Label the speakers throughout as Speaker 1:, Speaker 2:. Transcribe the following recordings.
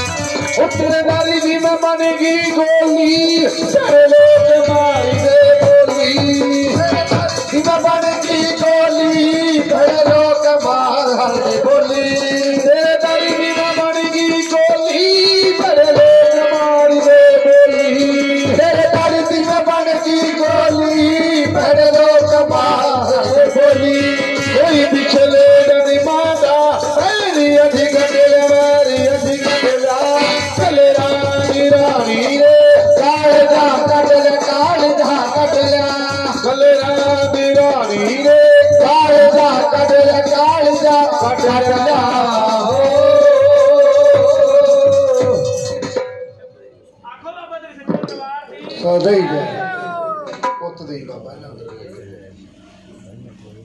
Speaker 1: उत्तरदारी भी में बनेगी गोली सारे लोग मारी दे गोली दिवा बनेगी गोली सारे लोग मार दे गोली उत्तरदारी भी में बनेगी गोली सारे लोग मारी दे गोली उत्तरदारी भी में बनेगी गोली सारे लोग मार दे गोली कोई पिछले नहीं माता मेरी अधिक दिल मेरी अधिक दिल चले रानी रानी रे कालजा कटल कालजा कटला चले रानी रानी रे कालजा कटल कालजा कटला
Speaker 2: आखो बाबा तेरे सच्चे दरबार दी
Speaker 1: सदा ही है पुत दी बाबा ना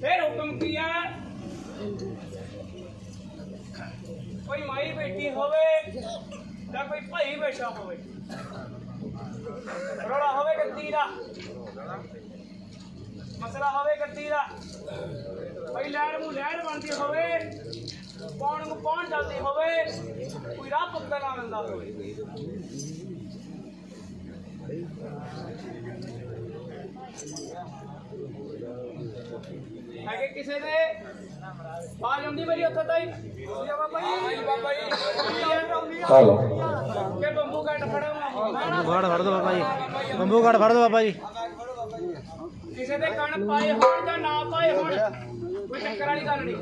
Speaker 2: फिर हुक्म किया कोई माई बैठी होवे या कोई भाई बैठा होवे रोड़ा होवे गद्दी दा मसला होवे गद्दी दा कोई लहर मुंह लहर बनती होवे पौन मुंह पौन चलती होवे कोई राह पुत्ता ना मिलता होवे आगे किसे दे बाज आउंदी मेरी उत्थे ताई बाबा जी
Speaker 1: हेलो
Speaker 2: के बंबू काट फड़ो
Speaker 3: फड़ दो बाबा जी बंबू काट फड़ दो बाबा जी
Speaker 2: किसे दे कण पाए होण ਜਾਂ ਨਾ ਪਾਏ ਹੋਣ ਕੋਈ ਚੱਕਰ ਵਾਲੀ ਗੱਲ ਨਹੀਂ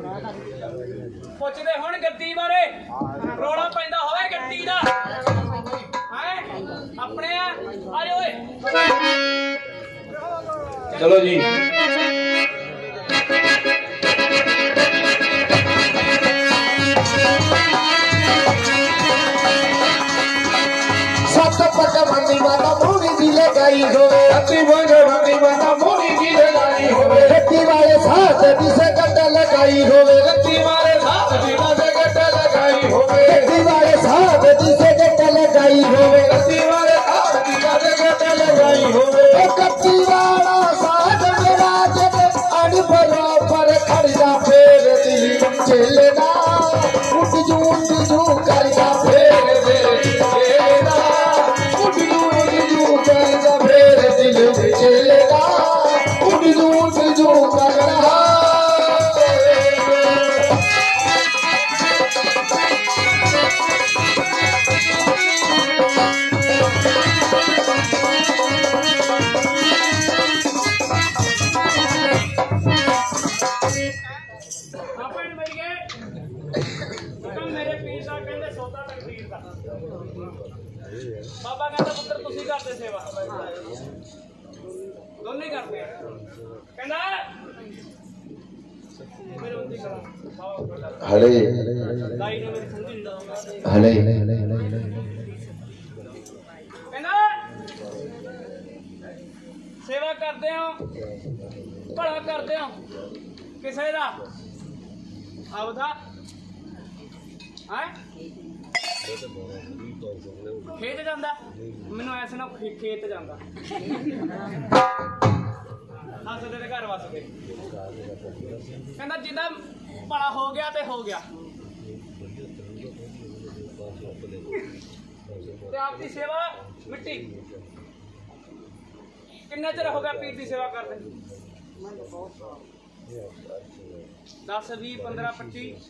Speaker 2: ਪੁੱਛਦੇ ਹੁਣ ਗੱਦੀ ਬਾਰੇ ਰੋਲਾ ਪੈਂਦਾ ਹੋਵੇ ਗੱਦੀ ਦਾ ਹੈ ਆਪਣੇ ਆ ਓਏ
Speaker 1: चलो जी सत पट मंदी माता मोरी जी लगाई होवे अति बंग मंदी माता मोरी जी लगाई होवे रत्ती वाले साथ दिसे कट लगाई होवे रत्ती वाले साथ दिसे कट लगाई होवे रत्ती वाले साथ दिसे कट लगाई होवे रत्ती वाले साथ दिसे कट लगाई होवे कत्ती वाला साथ मेरा जब अड़ बराबर खड़िया फेर दिल चलना उठ जू करदा फेर दे चलना उठ जू करदा फेर दिल चलना उठ जू करदा
Speaker 2: ਆਪਣ ਮੇਰੀਏ ਹੁਕਮ ਮੇਰੇ ਪੀਰ ਦਾ ਕਹਿੰਦੇ ਸੌਦਾ ਤਕਦੀਰ ਦਾ ਬਾਬਾ ਕਹਿੰਦਾ ਪੁੱਤਰ ਤੁਸੀਂ ਕਰਦੇ ਸੇਵਾ ਦੋਨੇ ਕਰਦੇ ਆ ਕਹਿੰਦਾ ਮੇਰੇ ਉੱਤੇ ਕਰਾ
Speaker 1: हले
Speaker 2: ਦਾਈ ਨੇ ਮੇਰੀ ਸਮਝੀ
Speaker 1: हले
Speaker 2: ਕਹਿੰਦਾ ਸੇਵਾ ਕਰਦੇ ਹੋ ਭਲਾ ਕਰਦੇ ਹੋ ਕਿਸੇ ਦਾ ਆਪਦਾ ਹੈ ਖੇਤ ਜਾਂਦਾ ਮੈਨੂੰ ਐਸੇ ਨਾ ਖੇਤ ਜਾਂਦਾ ਹੱਸਦੇ ਦੇ ਘਰ ਵਸਦੇ ਕਹਿੰਦਾ ਜਿੱਦਾਂ ਭਲਾ ਹੋ ਗਿਆ ਤੇ ਹੋ ਗਿਆ ਤੇ ਆਪ ਦੀ ਸੇਵਾ ਮਿੱਟੀ ਕਿੰਨਾ ਚਿਰ ਹੋ ਗਿਆ ਪੀਰ ਦੀ ਸੇਵਾ ਕਰਦੇ 10 20 15 25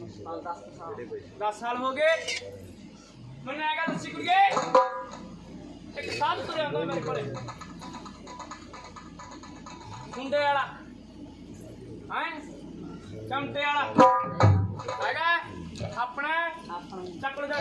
Speaker 2: 10 ਸਾਲ ਹੋ ਗਏ ਮੈਨੂੰ ਆ ਗਿਆ ਦੱਸੀ ਕੁੜੀਏ ਇੱਕ ਸਾਧ ਤੁਰਿਆ ਆਉਂਦਾ ਮੇਰੇ ਕੋਲੇ ਮੁੰਡੇ ਵਾਲਾ ਹੈ ਚਮਟੇ ਵਾਲਾ ਹੈਗਾ ਆਪਣਾ ਚੱਕੜ ਜਾ